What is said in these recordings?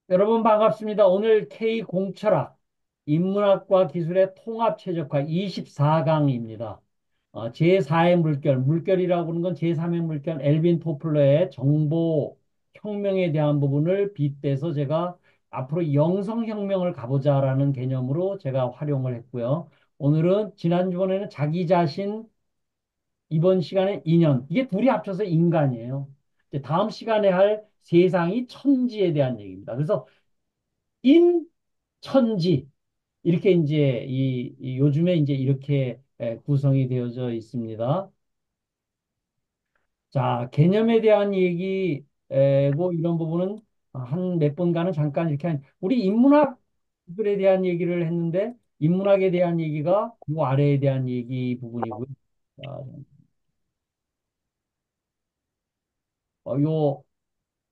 여러분 반갑습니다. 오늘 K공철학 인문학과 기술의 통합최적화 24강입니다. 제4의 물결, 물결이라고 하는 건 제3의 물결 엘빈 토플러의 정보혁명에 대한 부분을 빗대서 제가 앞으로 영성혁명을 가보자라는 개념으로 제가 활용을 했고요. 오늘은 지난주번에는 자기 자신, 이번 시간에 인연, 이게 둘이 합쳐서 인간이에요. 이제 다음 시간에 할 세상이 천지에 대한 얘기입니다. 그래서 인천지 이렇게 이제 이 요즘에 이제 이렇게 구성이 되어져 있습니다. 자, 개념에 대한 얘기고 이런 부분은 한 몇 번간은 잠깐 이렇게 우리 인문학들에 대한 얘기를 했는데 인문학에 대한 얘기가 요 아래에 대한 얘기 부분이고요. 자,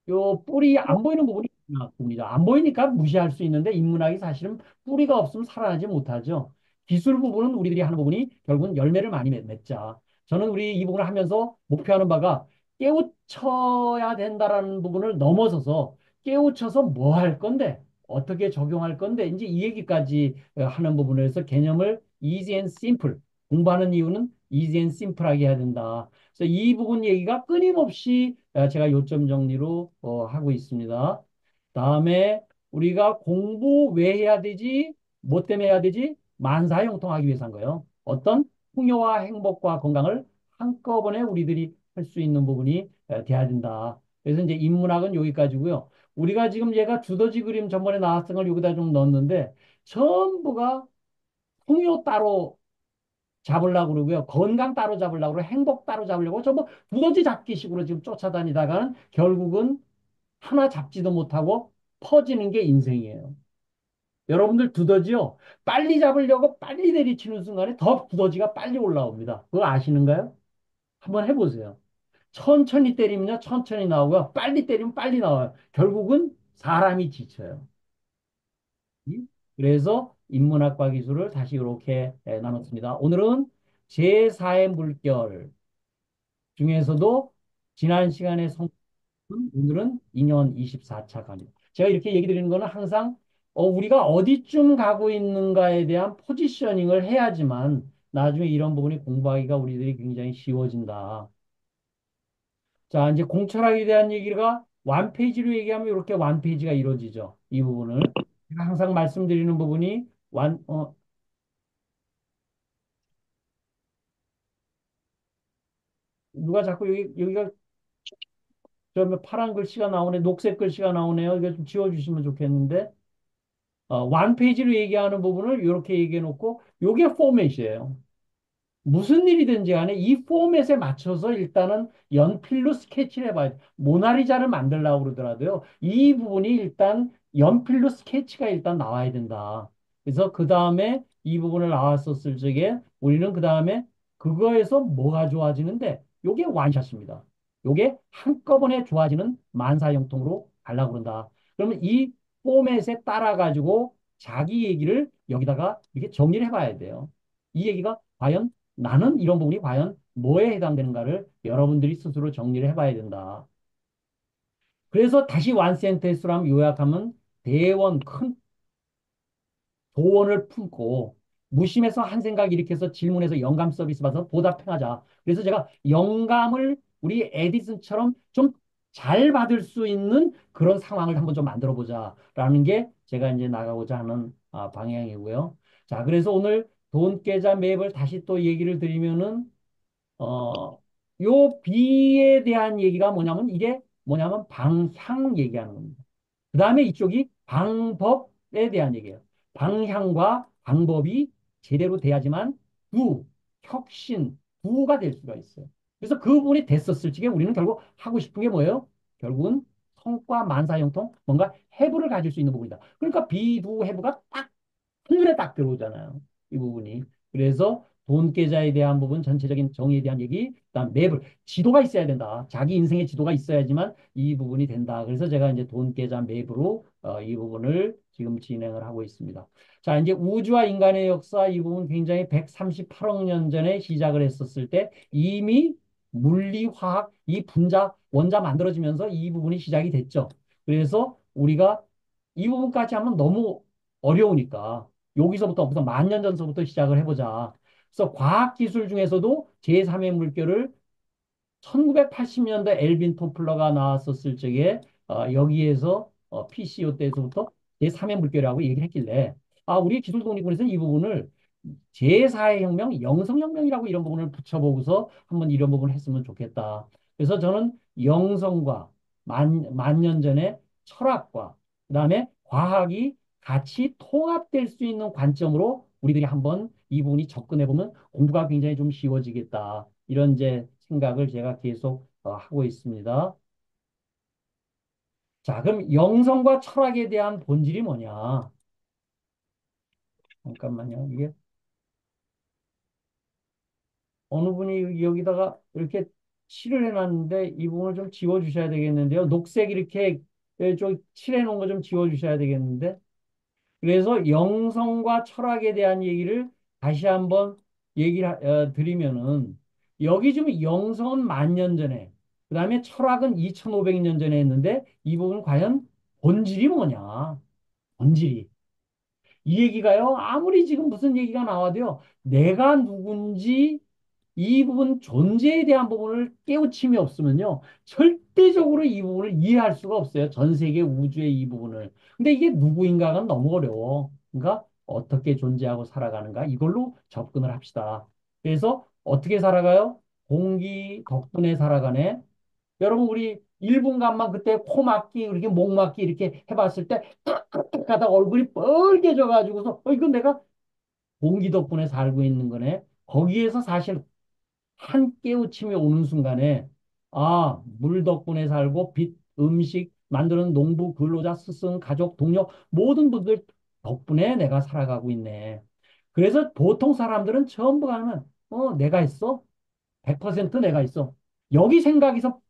요 뿌리 안 보이는 부분이 인문학입니다. 안 보이니까 무시할 수 있는데 인문학이 사실은 뿌리가 없으면 살아나지 못하죠. 기술 부분은 우리들이 하는 부분이 결국은 열매를 많이 맺자. 저는 우리 이 부분을 하면서 목표하는 바가 깨우쳐야 된다라는 부분을 넘어서서 깨우쳐서 뭐 할 건데 어떻게 적용할 건데 이제 이 얘기까지 하는 부분에서 개념을 easy and simple 공부하는 이유는 easy and simple하게 해야 된다. 그래서 이 부분 얘기가 끊임없이 제가 요점 정리로 하고 있습니다. 다음에 우리가 공부 왜 해야 되지? 뭐 때문에 해야 되지? 만사형통하기 위해서 한 거예요. 어떤 풍요와 행복과 건강을 한꺼번에 우리들이 할 수 있는 부분이 돼야 된다. 그래서 이제 인문학은 여기까지고요. 우리가 지금 얘가 두더지 그림 전번에 나왔던 걸 여기다 좀 넣었는데 전부가 풍요 따로 잡으려고 그러고요. 건강 따로 잡으려고 그러고 행복 따로 잡으려고 전부 두더지 잡기식으로 지금 쫓아다니다가는 결국은 하나 잡지도 못하고 퍼지는 게 인생이에요. 여러분들 두더지요. 빨리 잡으려고 빨리 내리치는 순간에 더 두더지가 빨리 올라옵니다. 그거 아시는가요? 한번 해보세요. 천천히 때리면요. 천천히 나오고요. 빨리 때리면 빨리 나와요. 결국은 사람이 지쳐요. 그래서 인문학과 기술을 다시 이렇게 나눴습니다. 오늘은 제4의 물결 중에서도 지난 시간에 오늘은 2년 24차 강의. 제가 이렇게 얘기 드리는 거는 항상 우리가 어디쯤 가고 있는가에 대한 포지셔닝을 해야지만 나중에 이런 부분이 공부하기가 우리들이 굉장히 쉬워진다. 자, 이제 공철학에 대한 얘기가 완페이지로 얘기하면 이렇게 완페이지가 이루어지죠. 이 부분을. 제가 항상 말씀드리는 부분이 누가 자꾸 여기가 저 파란 글씨가 나오네, 녹색 글씨가 나오네요. 이거 좀 지워주시면 좋겠는데. 완페이지로 얘기하는 부분을 이렇게 얘기해 놓고, 요게 포맷이에요. 무슨 일이든지 간에 이 포맷에 맞춰서 일단은 연필로 스케치를 해봐야 돼. 모나리자를 만들려고 그러더라도요. 이 부분이 일단 연필로 스케치가 일단 나와야 된다. 그래서 그 다음에 이 부분을 나왔었을 적에 우리는 그 다음에 그거에서 뭐가 좋아지는데 요게 완샷입니다. 요게 한꺼번에 좋아지는 만사형통으로 가려고 그런다. 그러면 이 포맷에 따라 가지고 자기 얘기를 여기다가 이렇게 정리를 해봐야 돼요. 이 얘기가 과연 나는 이런 부분이 과연 뭐에 해당되는가를 여러분들이 스스로 정리를 해봐야 된다. 그래서 다시 완센텐스로 한번 요약하면 대원 큰 도원을 품고 무심해서 한 생각 일으켜서 질문해서 영감 서비스 받아서 보답행하자. 그래서 제가 영감을 우리 에디슨처럼 좀 잘 받을 수 있는 그런 상황을 한번 좀 만들어 보자라는 게 제가 이제 나가고자 하는 방향이고요. 자, 그래서 오늘 돈 계좌 맵을 다시 또 얘기를 드리면은 요 B에 대한 얘기가 뭐냐면 이게 뭐냐면 방향 얘기하는 겁니다. 그 다음에 이쪽이 방법에 대한 얘기예요. 방향과 방법이 제대로 돼야지만 구, 혁신, 구가 될 수가 있어요. 그래서 그 부분이 됐었을 적에 우리는 결국 하고 싶은 게 뭐예요? 결국은 성과 만사형통 뭔가 해부를 가질 수 있는 부분이다. 그러니까 비두 해부가 딱 한눈에 딱 들어오잖아요. 이 부분이. 그래서 돈 계좌에 대한 부분, 전체적인 정의에 대한 얘기, 그다음 맵을 지도가 있어야 된다. 자기 인생의 지도가 있어야지만 이 부분이 된다. 그래서 제가 이제 돈 계좌 맵으로 이 부분을 지금 진행을 하고 있습니다. 자, 이제 우주와 인간의 역사 이 부분 굉장히 138억 년 전에 시작을 했었을 때 이미 물리, 화학, 이 분자, 원자 만들어지면서 이 부분이 시작이 됐죠. 그래서 우리가 이 부분까지 하면 너무 어려우니까 여기서부터 무슨 만 년 전서부터 시작을 해보자. 그래서 과학기술 중에서도 제3의 물결을 1980년대 엘빈 토플러가 나왔었을 적에 여기에서 PCO 때에서부터 제3의 물결이라고 얘기를 했길래 우리 기술 독립군에서는 이 부분을 제4의 혁명, 영성혁명이라고 이런 부분을 붙여보고서 한번 이런 부분을 했으면 좋겠다. 그래서 저는 영성과 만 년 전에 철학과 그다음에 과학이 같이 통합될 수 있는 관점으로 우리들이 한번 이 부분이 접근해 보면 공부가 굉장히 좀 쉬워지겠다. 이런 이제 생각을 제가 계속 하고 있습니다. 자, 그럼 영성과 철학에 대한 본질이 뭐냐? 잠깐만요. 이게 어느 분이 여기다가 이렇게 칠을 해놨는데 이 부분을 좀 지워주셔야 되겠는데요. 녹색 이렇게 좀 칠해놓은 거 좀 지워주셔야 되겠는데. 그래서 영성과 철학에 대한 얘기를 다시 한번 얘기를 드리면은 여기 지금 영성은 만 년 전에 그다음에 철학은 2500년 전에 했는데 이 부분 과연 본질이 뭐냐? 본질이. 이 얘기가요. 아무리 지금 무슨 얘기가 나와도요. 내가 누군지 이 부분 존재에 대한 부분을 깨우침이 없으면요. 절대적으로 이 부분을 이해할 수가 없어요. 전 세계 우주의 이 부분을. 근데 이게 누구인가가 너무 어려워. 그러니까 어떻게 존재하고 살아가는가 이걸로 접근을 합시다. 그래서 어떻게 살아가요? 공기 덕분에 살아가네. 여러분 우리 1분간만 그때 코 막기 이렇게 목 막기 이렇게 해봤을 때 하다 얼굴이 뻘개져 가지고서 이건 내가 공기 덕분에 살고 있는 거네. 거기에서 사실 한 깨우침이 오는 순간에 물 덕분에 살고 빛, 음식 만드는 농부, 근로자, 스승, 가족, 동료 모든 분들 덕분에 내가 살아가고 있네. 그래서 보통 사람들은 전부 가면 내가 있어. 100% 내가 있어. 여기 생각에서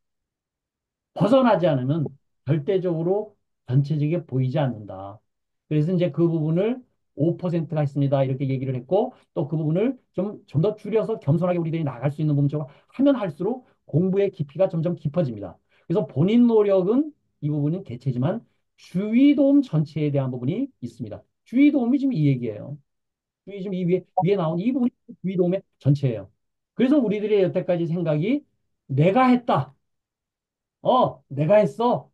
벗어나지 않으면 절대적으로 전체적이게 보이지 않는다. 그래서 이제 그 부분을 5%가 있습니다. 이렇게 얘기를 했고 또 그 부분을 좀 더 줄여서 겸손하게 우리들이 나갈 수 있는 부분 쪽으로 하면 할수록 공부의 깊이가 점점 깊어집니다. 그래서 본인 노력은 이 부분은 개체지만 주위 도움 전체에 대한 부분이 있습니다. 주위 도움이 지금 이 얘기예요. 주위 지금 이 위에 나온 이 부분이 주위 도움의 전체예요. 그래서 우리들의 여태까지 생각이 내가 했다. 내가 했어.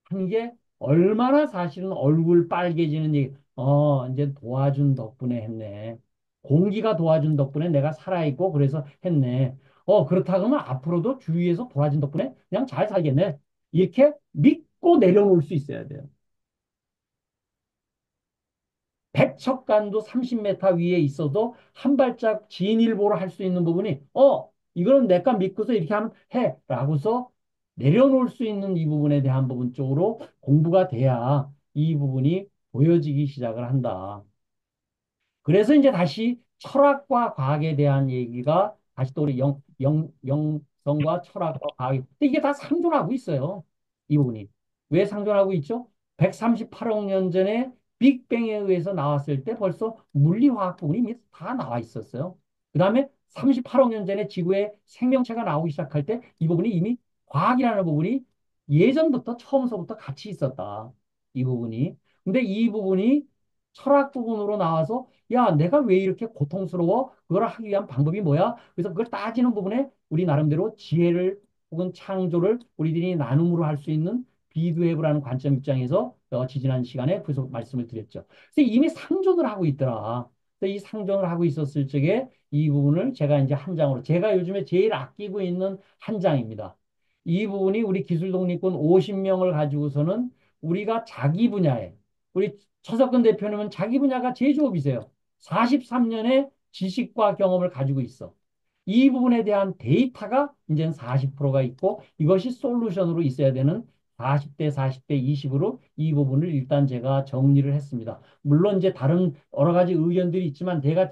한 게 얼마나 사실은 얼굴 빨개지는 얘기. 이제 도와준 덕분에 했네. 공기가 도와준 덕분에 내가 살아있고 그래서 했네. 그렇다 그러면 앞으로도 주위에서 도와준 덕분에 그냥 잘 살겠네. 이렇게 믿고 내려놓을 수 있어야 돼요. 백척간도 30m 위에 있어도 한 발짝 진일보를 할 수 있는 부분이 이거는 내가 믿고서 이렇게 하면 해 라고서 내려놓을 수 있는 이 부분에 대한 부분 쪽으로 공부가 돼야 이 부분이 보여지기 시작을 한다. 그래서 이제 다시 철학과 과학에 대한 얘기가 다시 또 우리 영성과 철학과 과학이 근데 이게 다 상존하고 있어요. 이 부분이. 왜 상존하고 있죠? 138억 년 전에 빅뱅에 의해서 나왔을 때 벌써 물리화학 부분이 이미 다 나와 있었어요. 그 다음에 38억 년 전에 지구에 생명체가 나오기 시작할 때 이 부분이 이미 과학이라는 부분이 예전부터 처음서부터 같이 있었다. 이 부분이. 근데 이 부분이 철학 부분으로 나와서 야, 내가 왜 이렇게 고통스러워? 그걸 하기 위한 방법이 뭐야? 그래서 그걸 따지는 부분에 우리 나름대로 지혜를 혹은 창조를 우리들이 나눔으로 할 수 있는 비드웨브라는 관점 입장에서 지지난 시간에 계속 말씀을 드렸죠. 그래서 이미 상존을 하고 있더라. 그래서 이 상존을 하고 있었을 적에 이 부분을 제가 이제 한 장으로 제가 요즘에 제일 아끼고 있는 한 장입니다. 이 부분이 우리 기술 독립군 50명을 가지고서는 우리가 자기 분야에 우리 최석근 대표님은 자기 분야가 제조업이세요. 43년의 지식과 경험을 가지고 있어. 이 부분에 대한 데이터가 이제는 40%가 있고 이것이 솔루션으로 있어야 되는 40대, 40대, 20으로 이 부분을 일단 제가 정리를 했습니다. 물론 이제 다른 여러 가지 의견들이 있지만 내가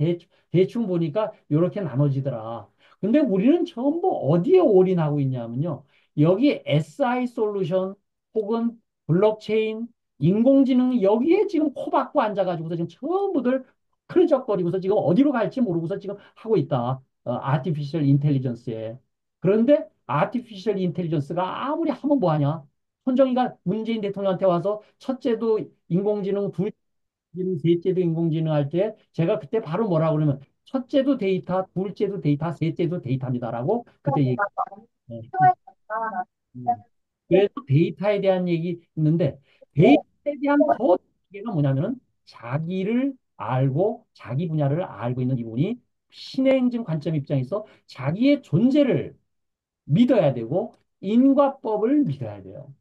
대충 보니까 이렇게 나눠지더라. 근데 우리는 전부 어디에 올인하고 있냐면요. 여기 SI 솔루션 혹은 블록체인, 인공지능 여기에 지금 코박고 앉아가지고서 지금 전부들 흐느적거리고서 지금 어디로 갈지 모르고서 지금 하고 있다. 아티피셜 인텔리전스에. 그런데 아티피셜 인텔리전스가 아무리 하면 뭐하냐? 손정희가 문재인 대통령한테 와서 첫째도 인공지능, 둘째도, 셋째도 인공지능 할 때 제가 그때 바로 뭐라 그러면 첫째도 데이터, 둘째도 데이터, 셋째도 데이터입니다라고 그때 얘기. 네. 그래서 데이터에 대한 얘기 있는데 데이터에 대한 더 얘기가 뭐냐면은 자기를 알고 자기 분야를 알고 있는 이분이 신의 행증 관점 입장에서 자기의 존재를 믿어야 되고 인과법을 믿어야 돼요.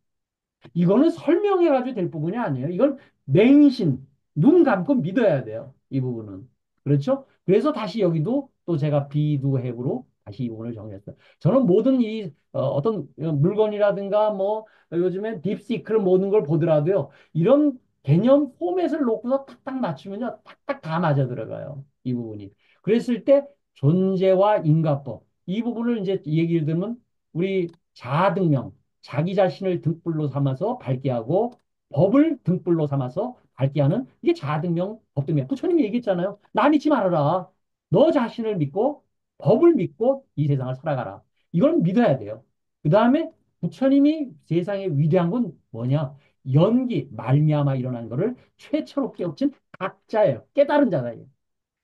이거는 설명해가지고 될 부분이 아니에요. 이걸 맹신, 눈 감고 믿어야 돼요. 이 부분은. 그렇죠? 그래서 다시 여기도 또 제가 비두앱으로 다시 이 부분을 정리했어요. 저는 모든 이 어떤 물건이라든가 뭐 요즘에 딥시크를 모든 걸 보더라도요. 이런 개념 포맷을 놓고서 탁탁 맞추면요. 탁탁 다 맞아 들어가요. 이 부분이. 그랬을 때 존재와 인과법. 이 부분을 이제 얘기를 들으면 우리 자아등명, 자기 자신을 등불로 삼아서 밝게 하고 법을 등불로 삼아서 밝게 하는 이게 자등명, 법등명. 부처님이 얘기했잖아요. 나 믿지 말아라. 너 자신을 믿고 법을 믿고 이 세상을 살아가라. 이걸 믿어야 돼요. 그 다음에 부처님이 세상에 위대한 건 뭐냐? 연기, 말미암아 일어난 거를 최초로 깨우친 각자예요. 깨달은 자예요.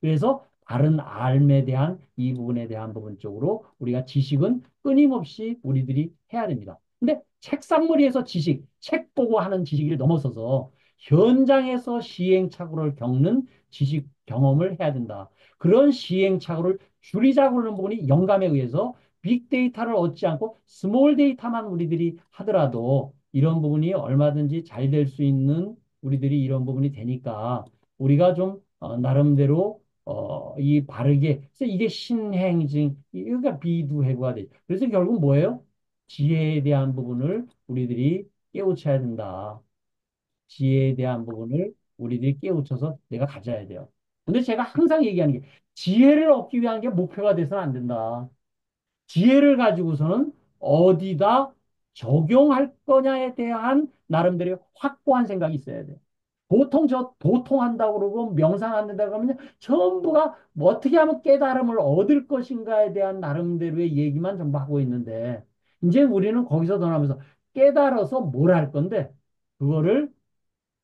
그래서 다른 삶에 대한 이 부분에 대한 부분 쪽으로 우리가 지식은 끊임없이 우리들이 해야 됩니다. 근데 책상머리에서 지식, 책 보고 하는 지식을 넘어서서 현장에서 시행착오를 겪는 지식 경험을 해야 된다. 그런 시행착오를 줄이자고 하는 부분이 영감에 의해서 빅데이터를 얻지 않고 스몰 데이터만 우리들이 하더라도 이런 부분이 얼마든지 잘 될 수 있는 우리들이 이런 부분이 되니까 우리가 좀 나름대로 이 바르게 그래서 이게 신행증 이게 비두해부가 돼. 그래서 결국 뭐예요? 지혜에 대한 부분을 우리들이 깨우쳐야 된다. 지혜에 대한 부분을 우리들이 깨우쳐서 내가 가져야 돼요. 근데 제가 항상 얘기하는 게 지혜를 얻기 위한 게 목표가 돼서는 안 된다. 지혜를 가지고서는 어디다 적용할 거냐에 대한 나름대로 확고한 생각이 있어야 돼. 보통 보통 한다고 그러고 명상 안 된다고 하면 전부가 뭐 어떻게 하면 깨달음을 얻을 것인가에 대한 나름대로의 얘기만 전부 하고 있는데 이제 우리는 거기서 떠나면서 깨달아서 뭘 할 건데 그거를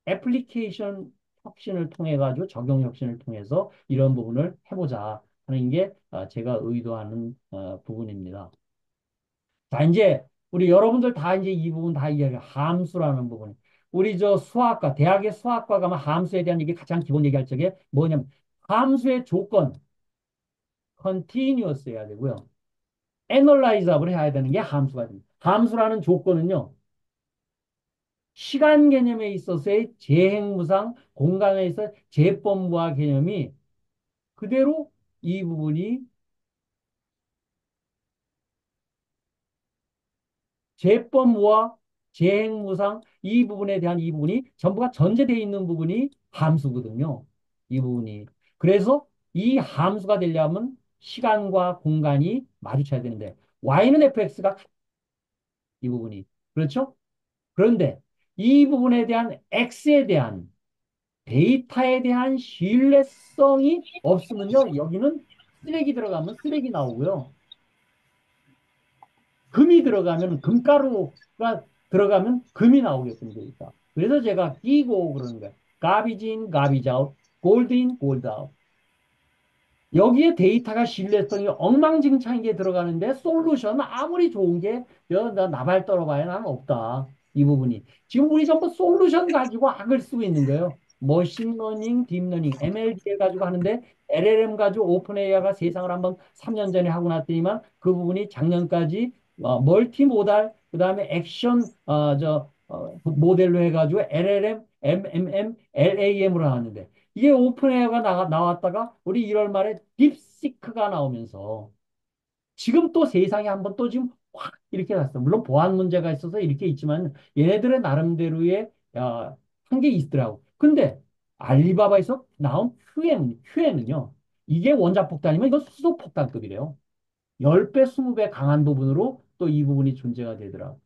애플리케이션 혁신을 통해 가지고 적용 혁신을 통해서 이런 부분을 해보자 하는 게 제가 의도하는 부분입니다. 자, 이제 우리 여러분들 다 이제 이 부분 다 이야기 함수라는 부분. 우리 저 수학과 대학의 수학과 가면 함수에 대한 얘기 가장 기본 얘기할 적에 뭐냐면 함수의 조건 continuous 해야 되고요. analyzeable 해야 되는 게 함수가 됩니다. 함수라는 조건은요. 시간 개념에 있어서의 재행무상, 공간에 있어 재법무화 개념이 그대로 이 부분이 재법무와 재행무상 이 부분에 대한 이 부분이 전부가 전제되어 있는 부분이 함수거든요. 이 부분이. 그래서 이 함수가 되려면 시간과 공간이 마주쳐야 되는데 y는 fx가 이 부분이. 그렇죠? 그런데 이 부분에 대한 x에 대한 데이터에 대한 신뢰성이 없으면요. 여기는 쓰레기 들어가면 쓰레기 나오고요. 금이 들어가면 금가루가 들어가면 금이 나오게끔 돼 있다. 그래서 제가 끼고 그러는 거예요. garbage in, garbage out, gold in, gold out. 여기에 데이터가 신뢰성이 엉망진창인 게 들어가는데 솔루션 아무리 좋은 게 나 나발 떨어봐야 나는 없다. 이 부분이. 지금 우리 전부 솔루션 가지고 악을 쓰고 있는 거예요. 머신러닝, 딥러닝, MLDL 가지고 하는데 LLM 가지고 오픈 AI가 세상을 한번 3년 전에 하고 났더니만 그 부분이 작년까지 멀티모달 그다음에 액션 모델로 해가지고 LLM, MMM, LAM으로 나왔는데 이게 오픈에어가 나왔다가 우리 1월 말에 딥시크가 나오면서 지금 또 세상에 한번 또 지금 확 이렇게 갔어. 물론 보안 문제가 있어서 이렇게 있지만 얘네들의 나름대로의 한 게 있더라고. 근데 알리바바에서 나온 휴에는요. 이게 원자폭탄이면 이건 수소폭탄급이래요. 10배, 20배 강한 부분으로 또 이 부분이 존재가 되더라고.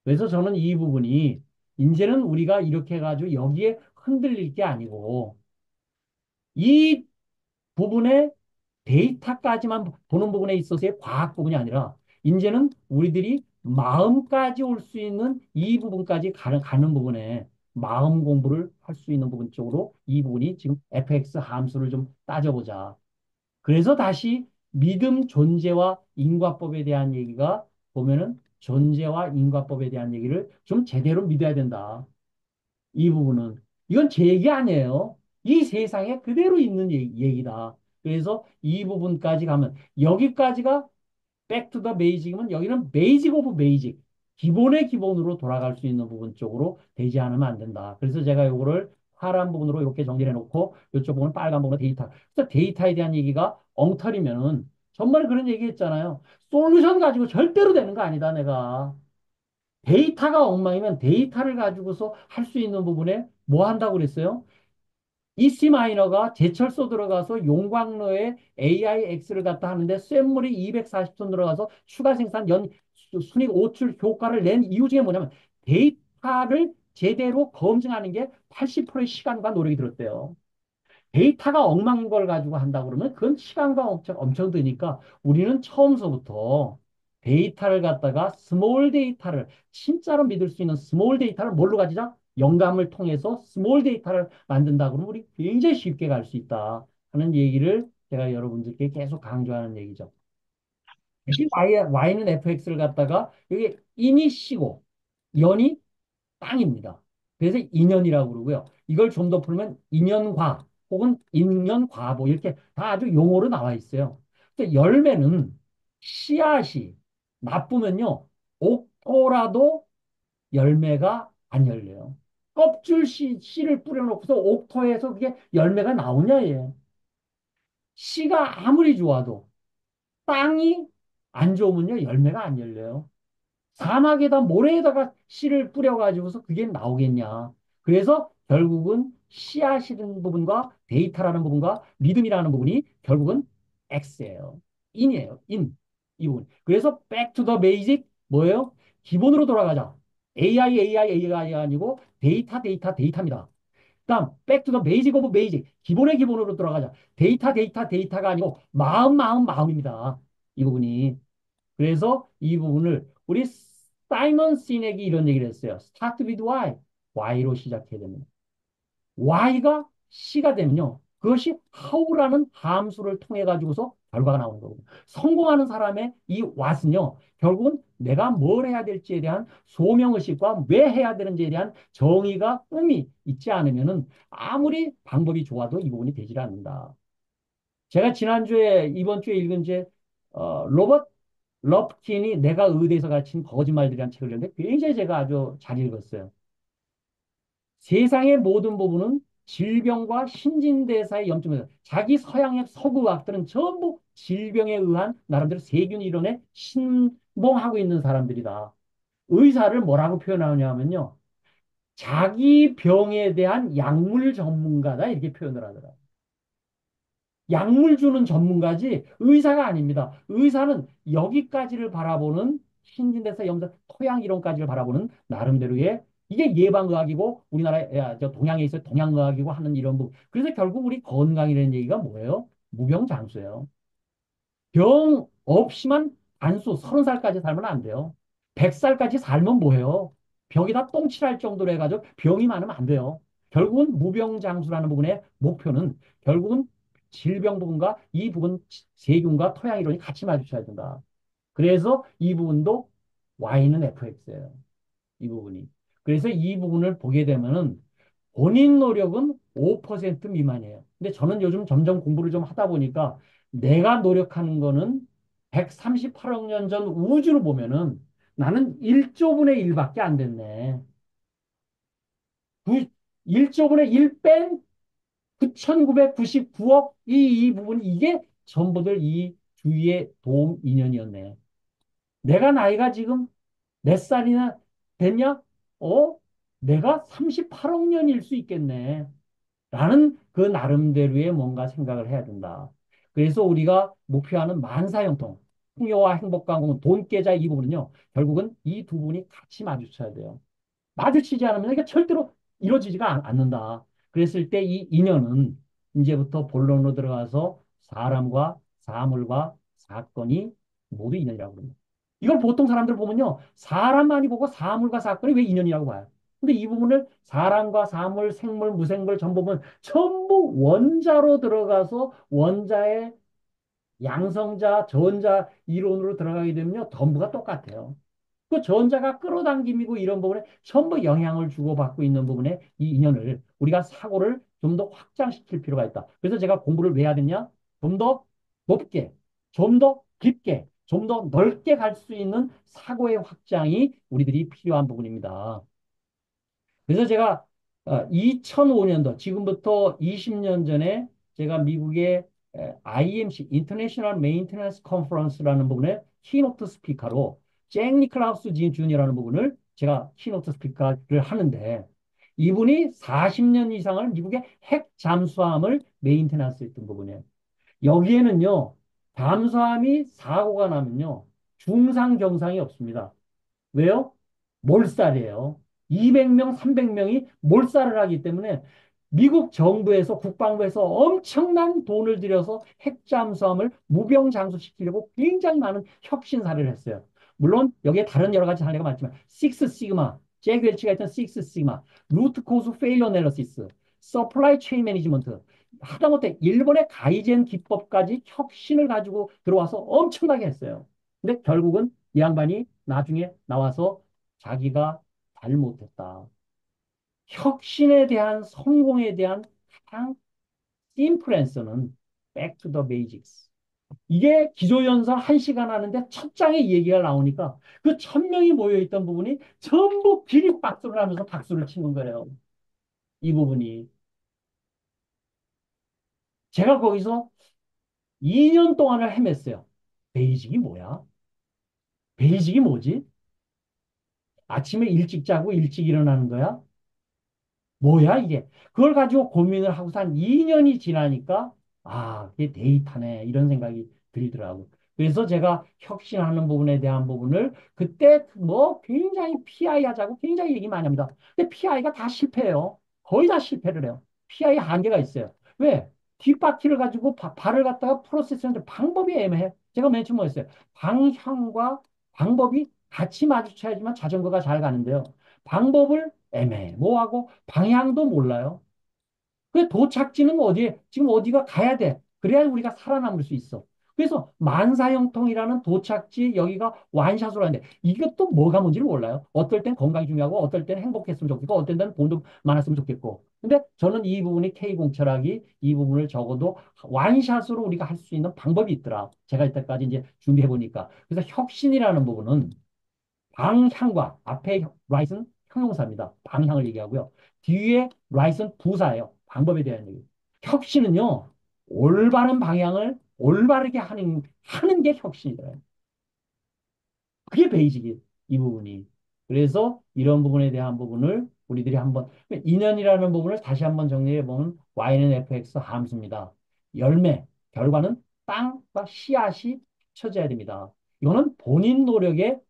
그래서 저는 이 부분이 이제는 우리가 이렇게 해가지고 여기에 흔들릴 게 아니고 이 부분에 데이터까지만 보는 부분에 있어서의 과학 부분이 아니라 이제는 우리들이 마음까지 올 수 있는 이 부분까지 가는 부분에 마음 공부를 할 수 있는 부분 쪽으로 이 부분이 지금 fx 함수를 좀 따져보자. 그래서 다시 믿음 존재와 인과법에 대한 얘기가 보면은 존재와 인과법에 대한 얘기를 좀 제대로 믿어야 된다. 이 부분은. 이건 제 얘기 아니에요. 이 세상에 그대로 있는 얘기다. 그래서 이 부분까지 가면 여기까지가 백투 더 베이직이면 여기는 베이직 오브 베이직. 기본의 기본으로 돌아갈 수 있는 부분 쪽으로 되지 않으면 안 된다. 그래서 제가 요거를 파란 부분으로 이렇게 정리해 놓고 이쪽 부분은 빨간 부분으로 데이터. 그래서 데이터에 대한 얘기가 엉터리면은 전번에 그런 얘기 했잖아요. 솔루션 가지고 절대로 되는 거 아니다, 내가. 데이터가 엉망이면 데이터를 가지고서 할 수 있는 부분에 뭐 한다고 그랬어요? 이씨 마이너가 제철소 들어가서 용광로에 AIX를 갖다 하는데 쇳물이 240톤 들어가서 추가 생산 순익 오출 효과를 낸 이유 중에 뭐냐면 데이터를 제대로 검증하는 게 80%의 시간과 노력이 들었대요. 데이터가 엉망인 걸 가지고 한다 그러면 그건 시간과 엄청 드니까 우리는 처음서부터 데이터를 갖다가 스몰 데이터를 진짜로 믿을 수 있는 스몰 데이터를 뭘로 가지자? 영감을 통해서 스몰 데이터를 만든다 그러면 우리 굉장히 쉽게 갈 수 있다 하는 얘기를 제가 여러분들께 계속 강조하는 얘기죠. 대신 Y는 fx를 갖다가 여기 인이 시고 연이 땅입니다. 그래서 인연이라고 그러고요. 이걸 좀 더 풀면 인연과 혹은 인연과보 이렇게 다 아주 용어로 나와 있어요. 근데 열매는 씨앗이 나쁘면요. 옥토라도 열매가 안 열려요. 껍질 씨를 뿌려놓고서 옥토에서 그게 열매가 나오냐, 얘. 씨가 아무리 좋아도 땅이 안 좋으면요. 열매가 안 열려요. 사막에다 모래에다가 씨를 뿌려가지고서 그게 나오겠냐. 그래서 결국은 씨앗이라는 부분과 데이터라는 부분과 믿음이라는 부분이 결국은 X예요. 인이에요. 인. 이 부분. 그래서 back to the basic 뭐예요? 기본으로 돌아가자. AI가 아니고 데이터입니다. 다음 back to the basic of basic. 기본의 기본으로 돌아가자. 데이터가 아니고 마음입니다. 이 부분이. 그래서 이 부분을 우리 사이먼 시넥이 이런 얘기를 했어요. Start with why. why로 시작해야 됩니다. why가 C가 되면요. 그것이 how라는 함수를 통해 가지고서 결과가 나오는 거거든요. 성공하는 사람의 이 what은요. 결국은 내가 뭘 해야 될지에 대한 소명의식과 왜 해야 되는지에 대한 정의가 꿈이 있지 않으면은 아무리 방법이 좋아도 이 부분이 되질 않는다. 제가 지난주에 이번 주에 읽은 제 로버트 럽킨이 내가 의대에서 가르친 거짓말들이라는 책을 읽는데 굉장히 제가 아주 잘 읽었어요. 세상의 모든 부분은 질병과 신진대사의 염증에서 자기 서양의 서구학들은 전부 질병에 의한 나름대로 세균 이론에 신봉하고 있는 사람들이다. 의사를 뭐라고 표현하냐면요. 자기 병에 대한 약물 전문가다 이렇게 표현을 하더라고요. 약물 주는 전문가지 의사가 아닙니다. 의사는 여기까지를 바라보는 신진대사 염사 토양 이론까지를 바라보는 나름대로의 이게 예방의학이고 우리나라 저 동양에 있어 동양의학이고 하는 이런 부분. 그래서 결국 우리 건강이라는 얘기가 뭐예요? 무병장수예요. 병 없이만 단수 30살까지 살면 안 돼요. 100살까지 살면 뭐예요? 벽에다 똥칠할 정도로 해가지고 병이 많으면 안 돼요. 결국은 무병장수라는 부분의 목표는 결국은 질병 부분과 이 부분 세균과 토양 이론이 같이 마주쳐야 된다. 그래서 이 부분도 Y는 FX예요. 이 부분이. 그래서 이 부분을 보게 되면은 본인 노력은 5% 미만이에요. 근데 저는 요즘 점점 공부를 좀 하다 보니까 내가 노력하는 거는 138억 년 전 우주로 보면은 나는 1조분의 1밖에 안 됐네. 1조분의 1 뺀 9,999억 이 부분 이게 전부들 이 주위의 도움 인연이었네. 내가 나이가 지금 몇 살이나 됐냐? 내가 38억 년일 수 있겠네. 라는 그 나름대로의 뭔가 생각을 해야 된다. 그래서 우리가 목표하는 만사형통, 풍요와 행복과 공은 돈, 계좌 이 부분은요, 결국은 이 두 분이 같이 마주쳐야 돼요. 마주치지 않으면 이게 절대로 이루어지지가 않는다. 그랬을 때 이 인연은 이제부터 본론으로 들어가서 사람과 사물과 사건이 모두 인연이라고 합니다. 이걸 보통 사람들 보면요. 사람만이 보고 사물과 사건이 왜 인연이라고 봐요. 근데 이 부분을 사람과 사물, 생물, 무생물 전부 보면 전부 원자로 들어가서 원자의 양성자, 전자 이론으로 들어가게 되면요. 전부가 똑같아요. 그 전자가 끌어당김이고 이런 부분에 전부 영향을 주고받고 있는 부분에 이 인연을 우리가 사고를 좀 더 확장시킬 필요가 있다. 그래서 제가 공부를 왜 해야 되냐? 좀 더 높게, 좀 더 깊게, 좀 더 넓게 갈 수 있는 사고의 확장이 우리들이 필요한 부분입니다. 그래서 제가 2005년도 지금부터 20년 전에 제가 미국의 IMC International Maintenance Conference라는 부분에 키노트 스피커로 잭 니클라우스 주니어라는 부분을 제가 키노트 스피커를 하는데 이분이 40년 이상을 미국의 핵 잠수함을 메인테너스 했던 부분이에요. 여기에는요, 잠수함이 사고가 나면요, 중상, 경상이 없습니다. 왜요? 몰살이에요. 200명, 300명이 몰살을 하기 때문에 미국 정부에서 국방부에서 엄청난 돈을 들여서 핵잠수함을 무병장수시키려고 굉장히 많은 혁신 사례를 했어요. 물론 여기에 다른 여러 가지 사례가 많지만 식스 시그마, 잭 웰치가 했던 식스 시그마, 루트 코즈 페일러 애널리시스, 서플라이 체인 매니지먼트 하다못해 일본의 가이젠 기법까지 혁신을 가지고 들어와서 엄청나게 했어요. 근데 결국은 이 양반이 나중에 나와서 자기가 잘못했다. 혁신에 대한 성공에 대한 가장 심플랜서는 back to the basics. 이게 기조연설 1시간 하는데 첫 장에 이 얘기가 나오니까 그 1,000명이 모여있던 부분이 전부 기립박수를 하면서 박수를 치는 거예요. 이 부분이. 제가 거기서 2년 동안을 헤맸어요. 베이직이 뭐야? 베이직이 뭐지? 아침에 일찍 자고 일찍 일어나는 거야? 뭐야 이게? 그걸 가지고 고민을 하고서 한 2년이 지나니까 아, 이게 데이터네 이런 생각이 들더라고. 그래서 제가 혁신하는 부분에 대한 부분을 그때 뭐 굉장히 PI 하자고 굉장히 얘기 많이 합니다. 근데 PI가 다 실패해요. 거의 다 실패를 해요. PI 한계가 있어요. 왜? 뒷바퀴를 가지고 발을 갖다가 프로세스하는데 방법이 애매해. 제가 맨 처음 뭐였어요? 방향과 방법이 같이 마주쳐야지만 자전거가 잘 가는데요. 방법을 애매모호하고 방향도 몰라요. 그 도착지는 어디에, 지금 어디가 가야 돼. 그래야 우리가 살아남을 수 있어. 그래서 만사형통이라는 도착지 여기가 완샷으로 하는데 이것도 뭐가 뭔지를 몰라요. 어떨 땐 건강이 중요하고 어떨 땐 행복했으면 좋겠고 어떨 땐 돈도 많았으면 좋겠고. 근데 저는 이 부분이 K공철학이 이 부분을 적어도 완샷으로 우리가 할 수 있는 방법이 있더라. 제가 이때까지 이제 준비해 보니까. 그래서 혁신이라는 부분은 방향과 앞에 right은 형용사입니다. 방향을 얘기하고요. 뒤에 right은 부사예요. 방법에 대한 얘기. 혁신은요, 올바른 방향을 올바르게 하는 게 혁신이래요. 그게 베이직이 이 부분이. 그래서 이런 부분에 대한 부분을 우리들이 한번 인연이라는 부분을 다시 한번 정리해 보면 y는 fx 함수입니다. 열매, 결과는 땅과 씨앗이 합쳐져야 됩니다. 이거는 본인 노력의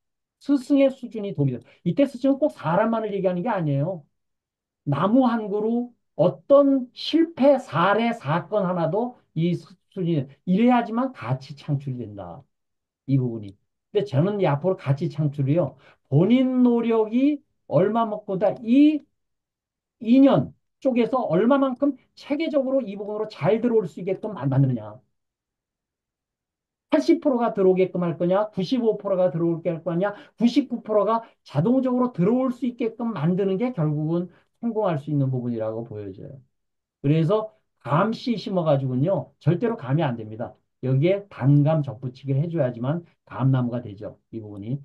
스승의 수준이 도움이 돼요. 이때 스승은 꼭 사람만을 얘기하는 게 아니에요. 나무 한 그루 어떤 실패 사례 사건 하나도 이 수준이 이래야지만 가치 창출이 된다. 이 부분이. 근데 저는 이 앞으로 가치 창출이요. 본인 노력이 얼마만큼다 이 2년 쪽에서 얼마만큼 체계적으로 이 부분으로 잘 들어올 수 있게끔 만드느냐. 80%가 들어오게끔 할 거냐, 95%가 들어올게 할 거냐, 99%가 자동적으로 들어올 수 있게끔 만드는 게 결국은 성공할 수 있는 부분이라고 보여져요. 그래서 감씨 심어가지고는요, 절대로 감이 안 됩니다. 여기에 단감 접붙이기를 해줘야지만 감나무가 되죠. 이 부분이.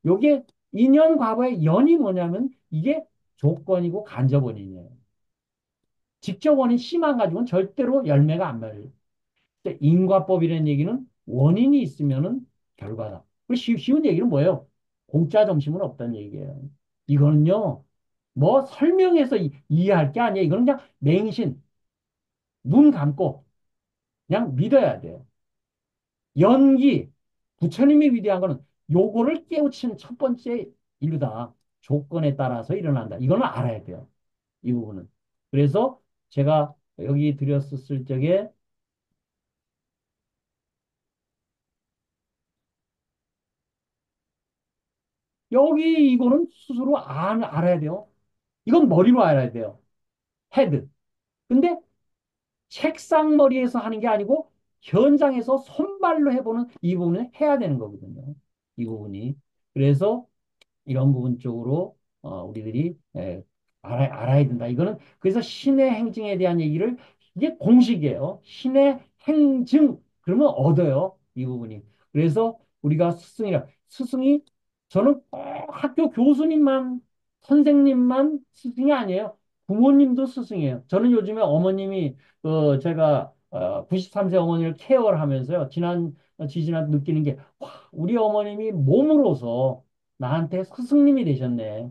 요게 인연 과거의 연이 뭐냐면 이게 조건이고 간접 원인이에요. 직접 원인 씨만 가지고는 절대로 열매가 안 맺어요. 인과법이라는 얘기는 원인이 있으면은 결과다. 그 쉬운 얘기는 뭐예요? 공짜 점심은 없다는 얘기예요. 이거는요, 뭐 설명해서 이해할 게 아니에요. 이거는 그냥 맹신, 눈 감고 그냥 믿어야 돼요. 연기, 부처님이 위대한 거는 요거를 깨우치는 첫 번째 인류다. 조건에 따라서 일어난다. 이거는 알아야 돼요. 이 부분은. 그래서 제가 여기 드렸었을 적에 여기 이거는 스스로 알아야 돼요. 이건 머리로 알아야 돼요. 헤드. 근데 책상머리에서 하는 게 아니고 현장에서 손발로 해보는 이 부분을 해야 되는 거거든요. 이 부분이. 그래서 이런 부분 쪽으로 우리들이 알아야 된다. 이거는 그래서 신의 행증에 대한 얘기를 이게 공식이에요. 신의 행증 그러면 얻어요. 이 부분이. 그래서 우리가 스승이 저는 꼭 학교 교수님만 선생님만 스승이 아니에요. 부모님도 스승이에요. 저는 요즘에 어머님이 제가 93세 어머니를 케어를 하면서요. 지지난 느끼는 게 와, 우리 어머님이 몸으로서 나한테 스승님이 되셨네.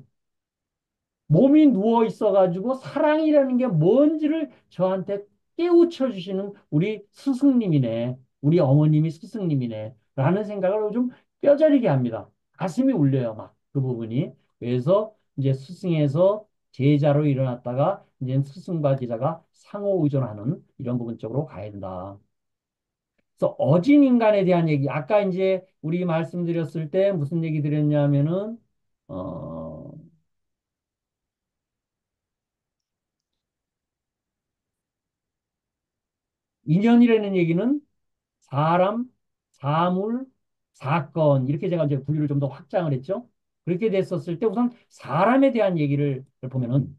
몸이 누워 있어가지고 사랑이라는 게 뭔지를 저한테 깨우쳐 주시는 우리 스승님이네. 우리 어머님이 스승님이네. 라는 생각을 요즘 뼈저리게 합니다. 가슴이 울려요, 막 그 부분이. 그래서 이제 스승에서 제자로 일어났다가 이제 스승과 제자가 상호 의존하는 이런 부분 쪽으로 가야 된다. 그래서 어진 인간에 대한 얘기, 아까 이제 우리 말씀드렸을 때 무슨 얘기 드렸냐면은, 어, 인연이라는 얘기는 사람, 사물, 사건, 이렇게 제가 이제 분류를 좀 더 확장을 했죠. 그렇게 됐었을 때 우선 사람에 대한 얘기를 보면은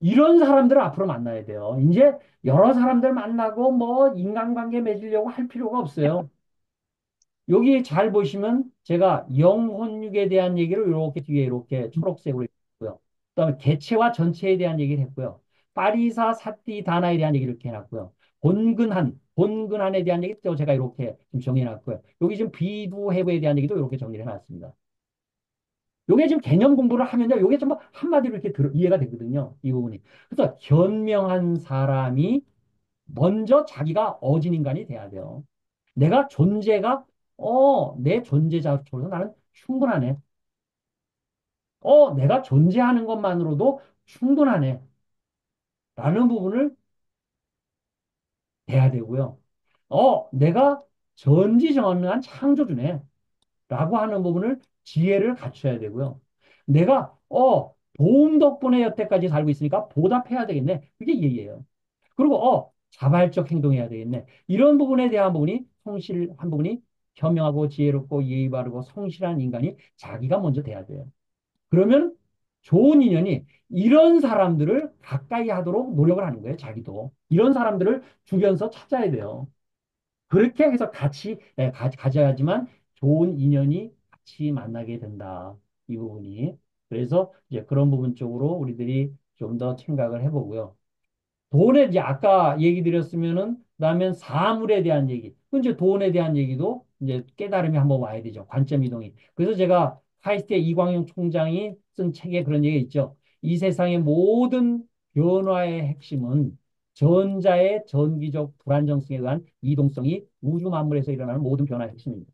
이런 사람들을 앞으로 만나야 돼요. 이제 여러 사람들 만나고 뭐 인간관계 맺으려고 할 필요가 없어요. 여기 잘 보시면 제가 영혼육에 대한 얘기를 이렇게 뒤에 이렇게 초록색으로 했고요. 그다음에 개체와 전체에 대한 얘기를 했고요. 파리사 사띠 다나에 대한 얘기를 이렇게 해놨고요. 본근한에 대한 얘기도 제가 이렇게 좀 정해놨고요. 여기 지금 비두해부에 대한 얘기도 이렇게 정리를 해놨습니다. 요게 지금 개념 공부를 하면요. 요게 좀 한마디로 이렇게 이해가 되거든요. 이 부분이. 그래서 현명한 사람이 먼저 자기가 어진 인간이 돼야 돼요. 내가 존재가 내 존재자로서 나는 충분하네. 내가 존재하는 것만으로도 충분하네. 라는 부분을 돼야 되고요. 내가 전지전능한 창조주네. 라고 하는 부분을 지혜를 갖춰야 되고요. 내가 도움 덕분에 여태까지 살고 있으니까 보답해야 되겠네. 그게 예의예요. 그리고 자발적 행동해야 되겠네. 이런 부분에 대한 부분이 성실한 부분이 현명하고 지혜롭고 예의 바르고 성실한 인간이 자기가 먼저 돼야 돼요. 그러면 좋은 인연이 이런 사람들을 가까이 하도록 노력을 하는 거예요. 자기도. 이런 사람들을 주변에서 찾아야 돼요. 그렇게 해서 같이 가져야지만 좋은 인연이 같이 만나게 된다. 이 부분이. 그래서 이제 그런 부분 쪽으로 우리들이 좀 더 생각을 해보고요. 돈에 이제 아까 얘기 드렸으면은 그다음에 사물에 대한 얘기. 그 이제 돈에 대한 얘기도 이제 깨달음이 한번 와야 되죠. 관점 이동이. 그래서 제가 카이스트의 이광용 총장이 쓴 책에 그런 얘기가 있죠. 이 세상의 모든 변화의 핵심은 전자의 전기적 불안정성에 의한 이동성이 우주 만물에서 일어나는 모든 변화의 핵심입니다.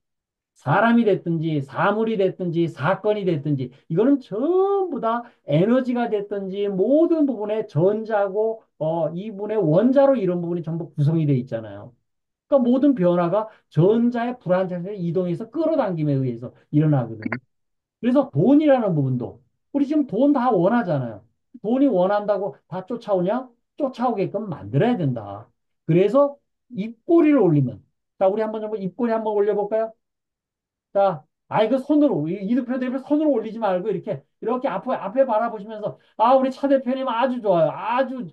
사람이 됐든지 사물이 됐든지 사건이 됐든지 이거는 전부 다 에너지가 됐든지 모든 부분에 전자고 이분의 원자로 이런 부분이 전부 구성이 돼 있잖아요. 그러니까 모든 변화가 전자의 불안정성의 이동에서 끌어당김에 의해서 일어나거든요. 그래서 돈이라는 부분도 우리 지금 돈 다 원하잖아요. 돈이 원한다고 다 쫓아오냐? 쫓아오게끔 만들어야 된다. 그래서 입꼬리를 올리면 자 우리 한번 입꼬리 한번 올려볼까요? 자, 그 손으로, 이득표 대표 손으로 올리지 말고, 이렇게 앞에 바라보시면서, 우리 차 대표님 아주 좋아요. 아주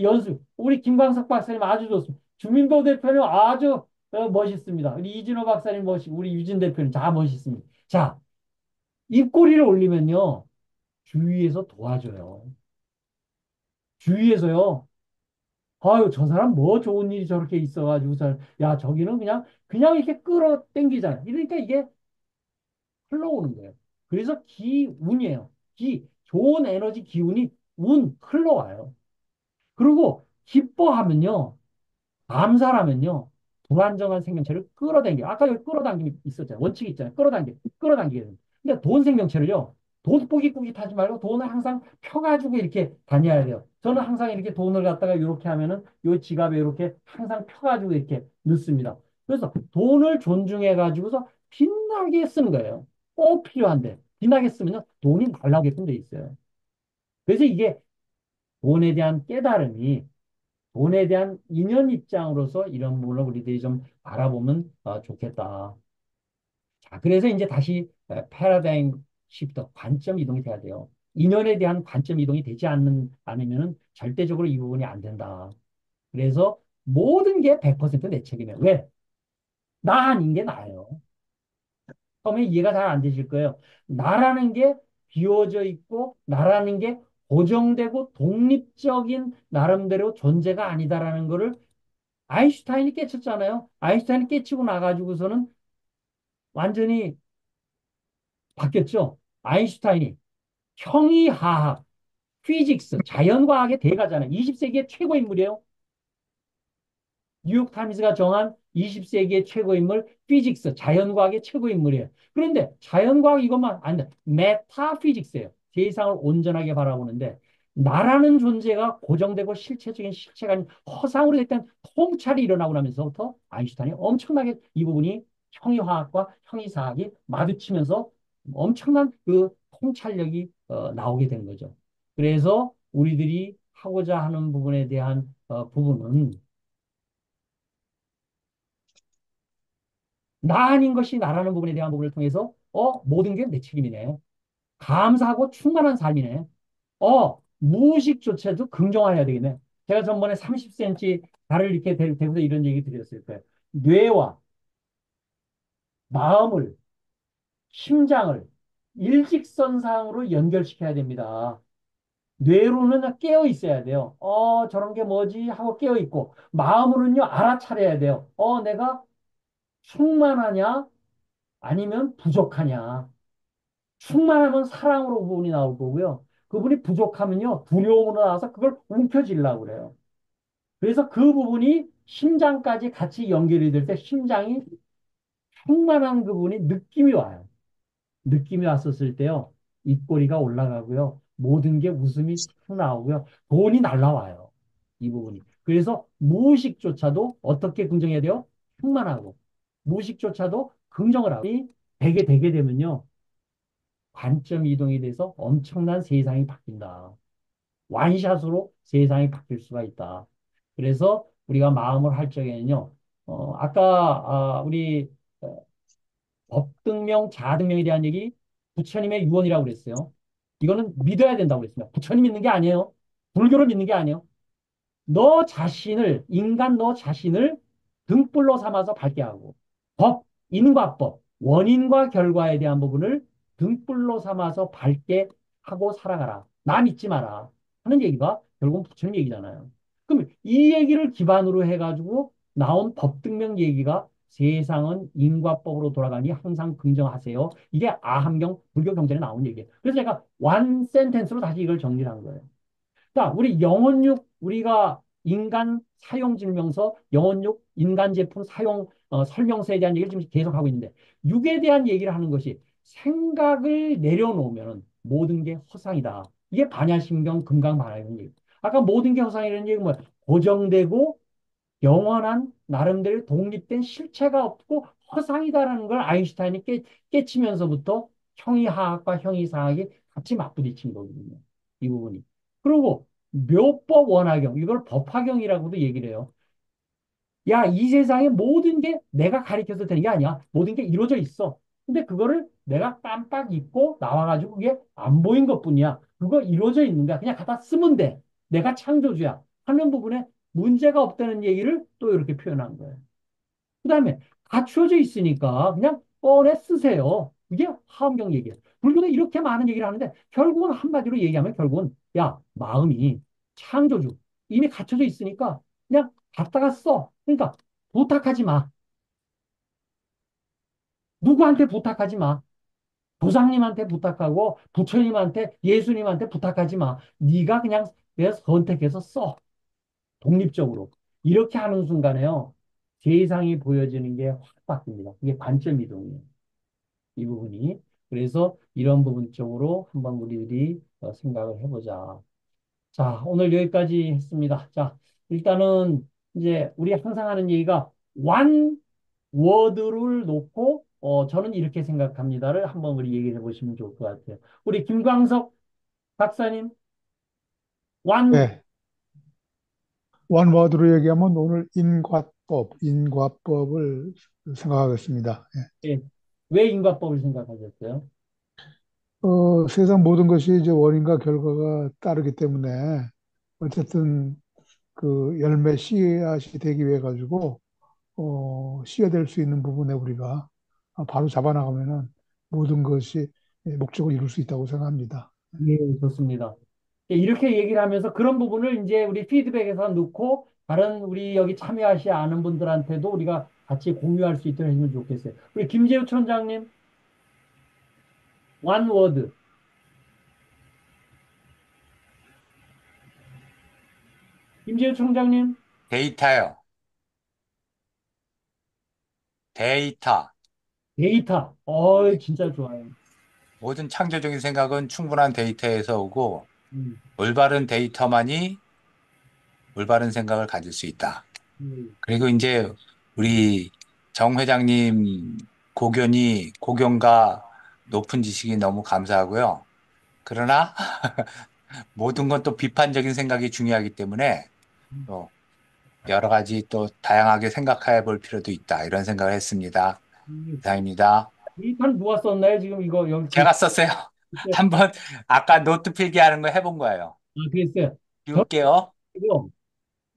연수. 우리 김광석 박사님 아주 좋습니다. 주민도 대표님 아주 멋있습니다. 우리 이진호 박사님 멋있고, 우리 유진 대표님 다 멋있습니다. 자, 입꼬리를 올리면요, 주위에서 도와줘요. 주위에서요, 아유, 저 사람 뭐 좋은 일이 저렇게 있어가지고, 야, 저기는 그냥 이렇게 끌어당기잖아. 그러니까 이게 흘러오는 거예요. 그래서 기운이에요. 좋은 에너지 기운이 흘러와요. 그리고 기뻐하면요, 감사하면요, 불안정한 생명체를 끌어당겨. 아까 여기 끌어당김이 있었잖아요. 원칙이 있잖아요. 끌어당기게 됩니다. 근데 돈 생명체를요, 돈 꾸깃꾸깃 하지 말고 돈을 항상 펴가지고 이렇게 다녀야 돼요. 저는 항상 이렇게 돈을 갖다가 이렇게 하면은 요 지갑에 이렇게 항상 펴가지고 이렇게 넣습니다. 그래서 돈을 존중해 가지고서 빛나게 쓰는 거예요. 꼭 필요한데. 진하게 쓰면 돈이 날라오게끔 돼 있어요. 그래서 이게 돈에 대한 깨달음이 돈에 대한 인연 입장으로서 이런 부분을 우리들이 좀 알아보면 좋겠다. 자, 그래서 이제 다시 패러다임 시프트, 관점 이동이 돼야 돼요. 인연에 대한 관점 이동이 되지 않으면은 절대적으로 이 부분이 안 된다. 그래서 모든 게 100% 내 책임이에요. 왜? 나 아닌 게 나예요. 처음에 이해가 잘 안 되실 거예요. 나라는 게 비워져 있고, 나라는 게 고정되고 독립적인 나름대로 존재가 아니다라는 거를 아인슈타인이 깨쳤잖아요. 아인슈타인이 깨치고 나가지고서는 완전히 바뀌었죠. 아인슈타인이 형이하학, 피직스, 자연과학의 대가잖아요. 20세기의 최고 인물이에요. 뉴욕타임스가 정한 20세기의 최고 인물, 피직스, 자연과학의 최고 인물이에요. 그런데 자연과학 이것만 안 돼. 메타피직스예요. 세상을 온전하게 바라보는데 나라는 존재가 고정되고 실체적인 실체가 아닌 허상으로 됐던 통찰이 일어나고 나면서부터 아인슈타인이 엄청나게 이 부분이 형이화학과 형이사학이 마주치면서 엄청난 그 통찰력이 나오게 된 거죠. 그래서 우리들이 하고자 하는 부분에 대한 부분은 나 아닌 것이 나라는 부분에 대한 부분을 통해서 모든 게 내 책임이네. 감사하고 충만한 삶이네. 무의식조차도 긍정화해야 되겠네. 제가 전번에 30cm 발을 이렇게 대고서 이런 얘기 드렸을 거예요. 뇌와 마음을, 심장을 일직선상으로 연결시켜야 됩니다. 뇌로는 깨어 있어야 돼요. 저런 게 뭐지? 하고 깨어 있고, 마음으로는요, 알아차려야 돼요. 내가 충만하냐? 아니면 부족하냐? 충만하면 사랑으로 부분이 나올 거고요. 그분이 부족하면요, 두려움으로 나와서 그걸 움켜쥐려고 그래요. 그래서 그 부분이 심장까지 같이 연결이 될 때 심장이 충만한 그분이 느낌이 와요. 느낌이 왔었을 때요, 입꼬리가 올라가고요. 모든 게 웃음이 툭 나오고요. 돈이 날라와요. 이 부분이. 그래서 무의식조차도 어떻게 긍정해야 돼요? 충만하고. 무의식조차도 긍정을 하고. 되게 되면요. 관점 이동이 돼서 엄청난 세상이 바뀐다. 완샷으로 세상이 바뀔 수가 있다. 그래서 우리가 마음을 할 적에는요, 아까 우리 어, 법등명, 자등명에 대한 얘기 부처님의 유언이라고 그랬어요. 이거는 믿어야 된다고 그랬습니다. 부처님 믿는 게 아니에요. 불교를 믿는 게 아니에요. 너 자신을, 인간 너 자신을 등불로 삼아서 밝게 하고, 법, 인과법, 원인과 결과에 대한 부분을 등불로 삼아서 밝게 하고 살아가라. 나 믿지 마라. 하는 얘기가 결국은 부처님 얘기잖아요. 그럼 이 얘기를 기반으로 해가지고 나온 법등명 얘기가 세상은 인과법으로 돌아가니 항상 긍정하세요. 이게 아함경 불교 경전에 나온 얘기예요. 그래서 제가 원 센텐스로 다시 이걸 정리한 거예요. 자, 우리 영혼육, 우리가 인간 사용질명서, 영혼육, 인간 제품 사용 설명서에 대한 얘기를 지금 계속하고 있는데, 육에 대한 얘기를 하는 것이 생각을 내려놓으면 모든 게 허상이다. 이게 반야심경 금강반야경 얘기. 아까 모든 게 허상이라는 얘기는 뭐야? 고정되고 영원한 나름대로 독립된 실체가 없고 허상이다라는 걸 아인슈타인이 깨치면서부터 형이하학과 형이사학이 같이 맞부딪힌 거거든요. 이 부분이. 그리고 묘법 원화경, 이걸 법화경이라고도 얘기를 해요. 야, 이 세상에 모든 게 내가 가리켜서 되는 게 아니야. 모든 게 이루어져 있어. 근데 그거를 내가 깜빡 잊고 나와가지고 그게 안 보인 것뿐이야. 그거 이루어져 있는 거야. 그냥 갖다 쓰면 돼. 내가 창조주야. 하는 부분에 문제가 없다는 얘기를 또 이렇게 표현한 거예요. 그 다음에 갖추어져 있으니까 그냥 꺼내 쓰세요. 이게 화엄경 얘기예요. 불교도 이렇게 많은 얘기를 하는데 결국은 한마디로 얘기하면 결국은 야, 마음이 창조주 이미 갖춰져 있으니까 그냥 갖다가 써. 그러니까 부탁하지 마. 누구한테 부탁하지 마. 부장님한테 부탁하고 부처님한테 예수님한테 부탁하지 마. 네가 그냥 내가 선택해서 써. 독립적으로. 이렇게 하는 순간에요. 세상이 보여지는 게 확 바뀝니다. 이게 관점 이동이에요. 이 부분이. 그래서 이런 부분 쪽으로 한번 우리들이 생각을 해보자. 자, 오늘 여기까지 했습니다. 자, 일단은 이제 우리 항상 하는 얘기가 one word를 놓고 저는 이렇게 생각합니다를 한번 우리 얘기해 보시면 좋을 것 같아요. 우리 김광석 박사님, 완, 네, 원워드로 얘기하면 오늘 인과법을 생각하겠습니다. 예. 예, 왜 인과법을 생각하셨어요? 세상 모든 것이 이제 원인과 결과가 따르기 때문에 어쨌든 그 열매 씨앗이 되기 위해 가지고 씨가 될 수 있는 부분에 우리가 바로 잡아나가면은 모든 것이 목적을 이룰 수 있다고 생각합니다. 예, 좋습니다. 예, 이렇게 얘기를 하면서 그런 부분을 이제 우리 피드백에서 넣고 다른 우리 여기 참여하시 않은 분들한테도 우리가 같이 공유할 수 있도록 해주면 좋겠어요. 우리 김재우 촌장님, one word. 김재우 총장님, 데이터요. 데이터. 데이터. 진짜 좋아요. 모든 창조적인 생각은 충분한 데이터에서 오고, 음, 올바른 데이터만이 올바른 생각을 가질 수 있다. 음, 그리고 이제 우리 정 회장님 고견과 높은 지식이 너무 감사하고요. 그러나 모든 건 또 비판적인 생각이 중요하기 때문에 또 여러 가지 또 다양하게 생각해 볼 필요도 있다. 이런 생각을 했습니다. 음. 이상입니다. 데이터는 누가 썼나요? 지금 이거 여기 제가 썼어요. 글쎄, 한번 아까 노트 필기하는 거 해본 거예요. 글쎄요. 비울게요. 저는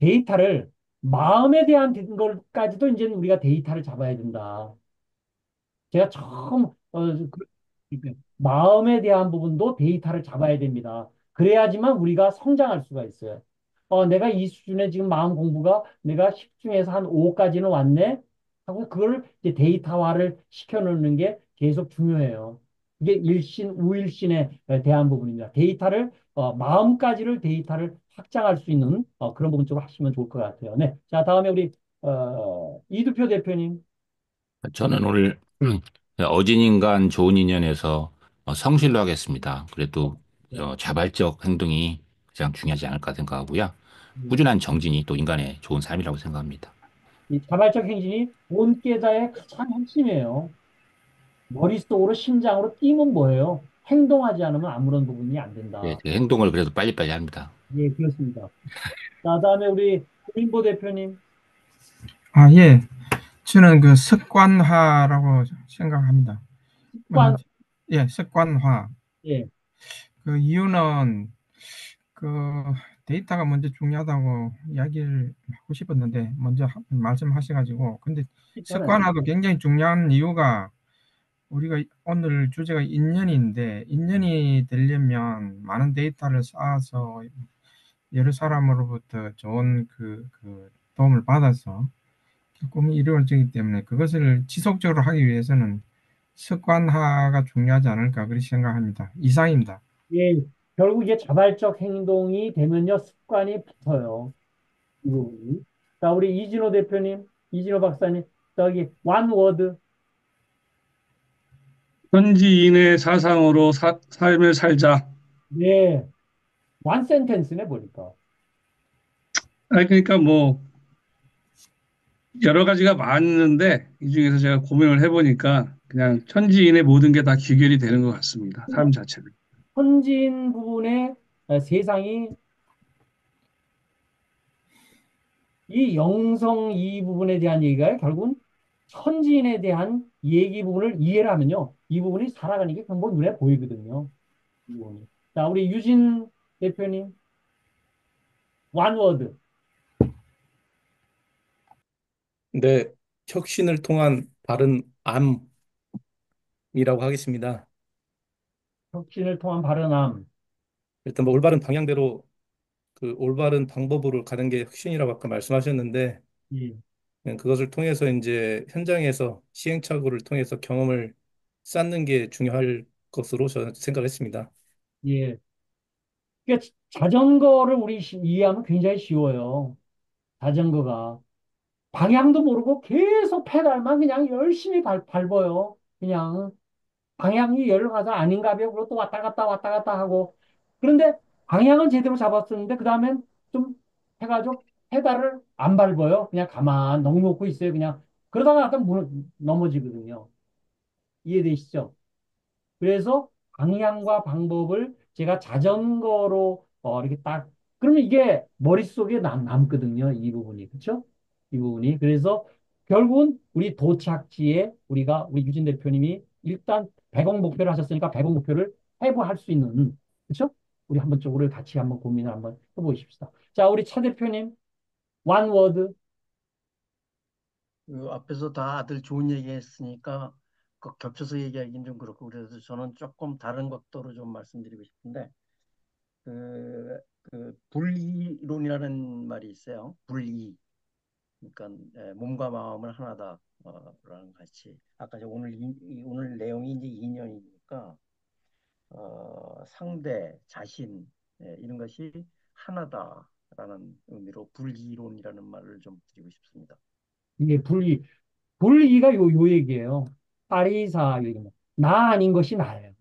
데이터를 마음에 대한 것까지도 이제 우리가 데이터를 잡아야 된다. 제가 처음 마음에 대한 부분도 데이터를 잡아야 됩니다. 그래야지만 우리가 성장할 수가 있어요. 내가 이 수준의 지금 마음 공부가 내가 10 중에서 한 5까지는 왔네 하고 그걸 이제 데이터화를 시켜놓는 게 계속 중요해요. 이게 일신, 우일신에 대한 부분입니다. 마음까지를 데이터를 확장할 수 있는 그런 부분 쪽으로 하시면 좋을 것 같아요. 네. 자, 다음에 우리 이두표 대표님. 저는 오늘 어진 인간 좋은 인연에서 성실로 하겠습니다. 그래도 네. 자발적 행동이 가장 중요하지 않을까 생각하고요. 음. 꾸준한 정진이 또 인간의 좋은 삶이라고 생각합니다. 이 자발적 행진이 본계자의 가장 핵심이에요. 머릿속으로 심장으로 뛰면 뭐예요? 행동하지 않으면 아무런 부분이 안 예, 된다. 제 행동을 그래도 빨리빨리 합니다. 예, 그렇습니다. 자, 다음에 우리 김인보 대표님. 예. 저는 그 습관화라고 생각합니다. 뭐냐, 습관, 예, 습관화. 예, 그 이유는 그 데이터가 먼저 중요하다고 이야기를 하고 싶었는데 먼저 말씀하셔가지고 근데 있잖아요. 습관화도 굉장히 중요한 이유가 우리가 오늘 주제가 인연인데 인연이 되려면 많은 데이터를 쌓아서 여러 사람으로부터 좋은 그 도움을 받아서 꿈이 이루어지기 때문에 그것을 지속적으로 하기 위해서는 습관화가 중요하지 않을까 그렇게 생각합니다. 이상입니다. 예, 결국 이게 자발적 행동이 되면요, 습관이 붙어요. 이 부분이. 자, 우리 이진호 대표님, 이진호 박사님, 저기, one word. 현지인의 사상으로 삶을 살자. 네, one sentence네, 보니까. 그러니까 뭐 여러 가지가 많은데 이 중에서 제가 고민을 해보니까 그냥 현지인의 모든 게 다 귀결이 되는 것 같습니다. 삶 자체를. 현지인 부분에 세상이 이 영성 이 부분에 대한 얘기가 결국은 천지인에 대한 얘기 부분을 이해를 하면요. 이 부분이 살아가는 게 전부 눈에 보이거든요. 이 부분이. 자, 우리 유진 대표님, 원워드. 네, 혁신을 통한 바른 암이라고 하겠습니다. 혁신을 통한 발언함. 일단 뭐 올바른 방향대로 그 올바른 방법으로 가는 게 혁신이라고 아까 말씀하셨는데 예, 그것을 통해서 이제 현장에서 시행착오를 통해서 경험을 쌓는 게 중요할 것으로 저는 생각했습니다. 예. 그러니까 자전거를 우리 이해하면 굉장히 쉬워요. 자전거가. 방향도 모르고 계속 페달만 그냥 열심히 밟아요. 그냥. 방향이 열로 가서 아닌가 봐. 그리고 또 왔다 갔다 하고. 그런데 방향은 제대로 잡았었는데, 그 다음엔 좀 해가지고 페달을 안 밟아요. 그냥 가만 넋 놓고 있어요. 그냥. 그러다가 약간 넘어지거든요. 이해되시죠? 그래서 방향과 방법을 제가 자전거로 이렇게 딱 그러면 이게 머릿속에 남거든요. 이 부분이. 그렇죠? 이 부분이. 그래서 결국은 우리 도착지에 우리 유진 대표님이 일단 100억 목표를 하셨으니까 100억 목표를 해부할 수 있는 그렇죠? 우리 한번 쪽으로 같이 한번 고민을 한번 해보십시다. 자, 우리 차 대표님 one word. 그 앞에서 다들 좋은 얘기 했으니까 그 겹쳐서 얘기하기는 좀 그렇고 그래서 저는 조금 다른 각도로 좀 말씀드리고 싶은데 그 분리론이라는 말이 있어요. 분리. 그러니까 몸과 마음을 하나다 라는 같이 아까 오늘 오늘 내용이 이제 인연이니까 상대 자신 이런 것이 하나다라는 의미로 분리론이라는 말을 좀 드리고 싶습니다. 이게 분리가 요 얘기예요. 파리사 얘기는 나 아닌 것이 나예요.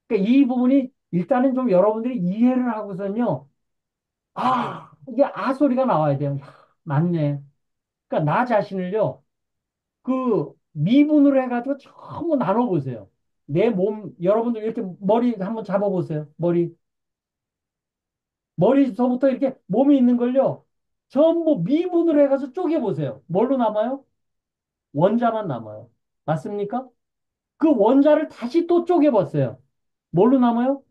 그러니까 이 부분이 일단은 좀 여러분들이 이해를 하고선요. 이게 소리가 나와야 돼요. 야, 맞네. 그러니까 나 자신을요. 그 미분으로 해가지고 전부 나눠보세요. 내 몸, 여러분들 이렇게 머리 한번 잡아보세요. 머리서부터 이렇게 몸이 있는 걸요. 전부 미분으로 해가지고 쪼개보세요. 뭘로 남아요? 원자만 남아요. 맞습니까? 그 원자를 다시 또 쪼개봤어요. 뭘로 남아요?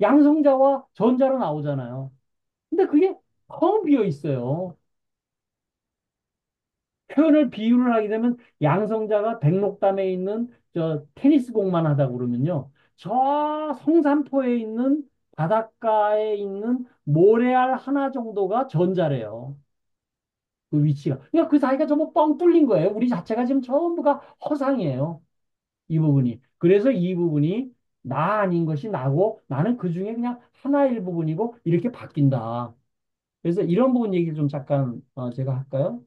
양성자와 전자로 나오잖아요. 근데 그게 텅 비어 있어요. 표현을 비유를 하게 되면 양성자가 백록담에 있는 저 테니스 공만 하다 그러면요. 저 성산포에 있는 바닷가에 있는 모래알 하나 정도가 전자래요. 그 위치가. 그러니까 그 사이가 전부 뻥 뚫린 거예요. 우리 자체가 지금 전부가 허상이에요. 이 부분이. 그래서 이 부분이 나 아닌 것이 나고 나는 그 중에 그냥 하나의 부분이고 이렇게 바뀐다. 그래서 이런 부분 얘기를 좀 잠깐 제가 할까요?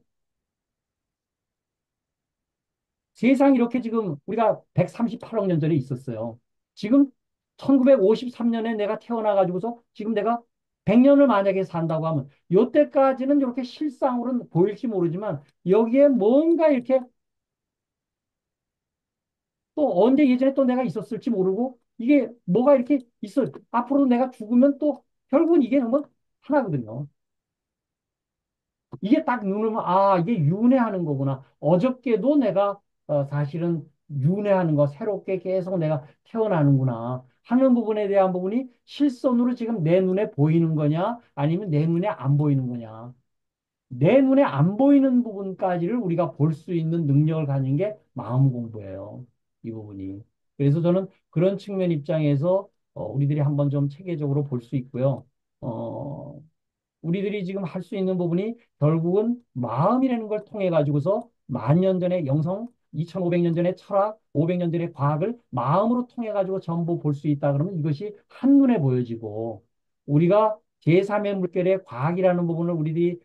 세상이 이렇게 지금 우리가 138억 년 전에 있었어요. 지금 1953년에 내가 태어나가지고서 지금 내가 100년을 만약에 산다고 하면 요때까지는 이렇게 실상으로는 보일지 모르지만 여기에 뭔가 이렇게 또 언제 예전에 또 내가 있었을지 모르고 이게 뭐가 이렇게 있어. 앞으로 내가 죽으면 또 결국은 이게 정말 하나거든요. 이게 딱 눈으면 이게 윤회하는 거구나. 어저께도 내가 사실은 윤회하는 거 새롭게 계속 내가 태어나는구나 하는 부분에 대한 부분이 실선으로 지금 내 눈에 보이는 거냐 아니면 내 눈에 안 보이는 거냐. 내 눈에 안 보이는 부분까지를 우리가 볼 수 있는 능력을 가진 게 마음 공부예요. 이 부분이. 그래서 저는 그런 측면 입장에서 우리들이 한번 좀 체계적으로 볼 수 있고요. 어, 우리들이 지금 할 수 있는 부분이 결국은 마음이라는 걸 통해 가지고서 만 년 전의 영성, 2500년 전의 철학, 500년 전의 과학을 마음으로 통해 가지고 전부 볼 수 있다 그러면 이것이 한눈에 보여지고 우리가 제3의 물결의 과학이라는 부분을 우리들이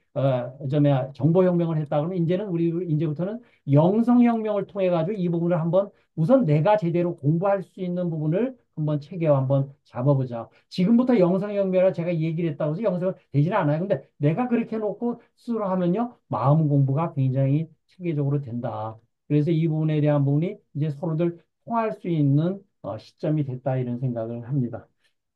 정보혁명을 했다 그러면 이제는 이제부터는 영성혁명을 통해 가지고 이 부분을 한번 우선 내가 제대로 공부할 수 있는 부분을 한번 체계화 한번 잡아보자. 지금부터 영성혁명이라 제가 얘기를 했다고 해서 영성은 되지는 않아요. 근데 내가 그렇게 놓고 스스로 하면요. 마음 공부가 굉장히 체계적으로 된다. 그래서 이 부분에 대한 부분이 이제 서로들 통할 수 있는 시점이 됐다 이런 생각을 합니다.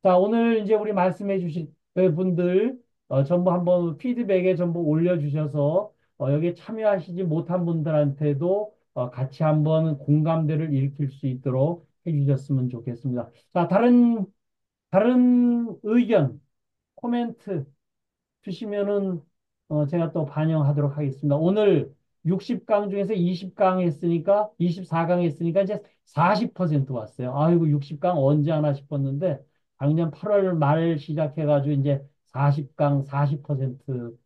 자, 오늘 이제 우리 말씀해 주신 분들 전부 한번 피드백에 전부 올려주셔서 여기에 참여하시지 못한 분들한테도 같이 한번 공감대를 일으킬 수 있도록 해주셨으면 좋겠습니다. 자, 다른 의견, 코멘트 주시면은 제가 또 반영하도록 하겠습니다. 오늘 60강 중에서 20강 했으니까 24강 했으니까 이제 40% 왔어요. 아이고 60강 언제 하나 싶었는데 작년 8월 말 시작해가지고 이제 40강 40%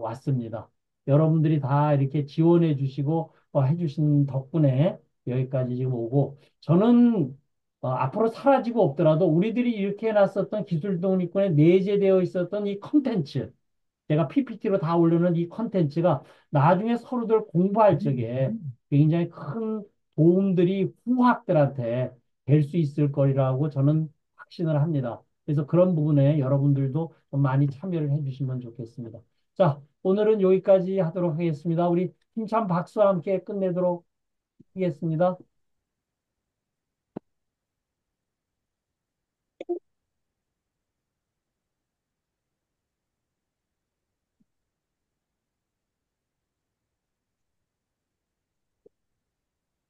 왔습니다. 여러분들이 다 이렇게 지원해 주시고 해주신 덕분에 여기까지 지금 오고 저는 앞으로 사라지고 없더라도 우리들이 이렇게 해놨었던 기술 독립군에 내재되어 있었던 이 컨텐츠 제가 PPT로 다 올려놓은 이 컨텐츠가 나중에 서로들 공부할 적에 굉장히 큰 도움들이 후학들한테 될 수 있을 거리라고 저는 확신을 합니다. 그래서 그런 부분에 여러분들도 좀 많이 참여를 해주시면 좋겠습니다. 자, 오늘은 여기까지 하도록 하겠습니다. 우리 힘찬 박수와 함께 끝내도록 하겠습니다.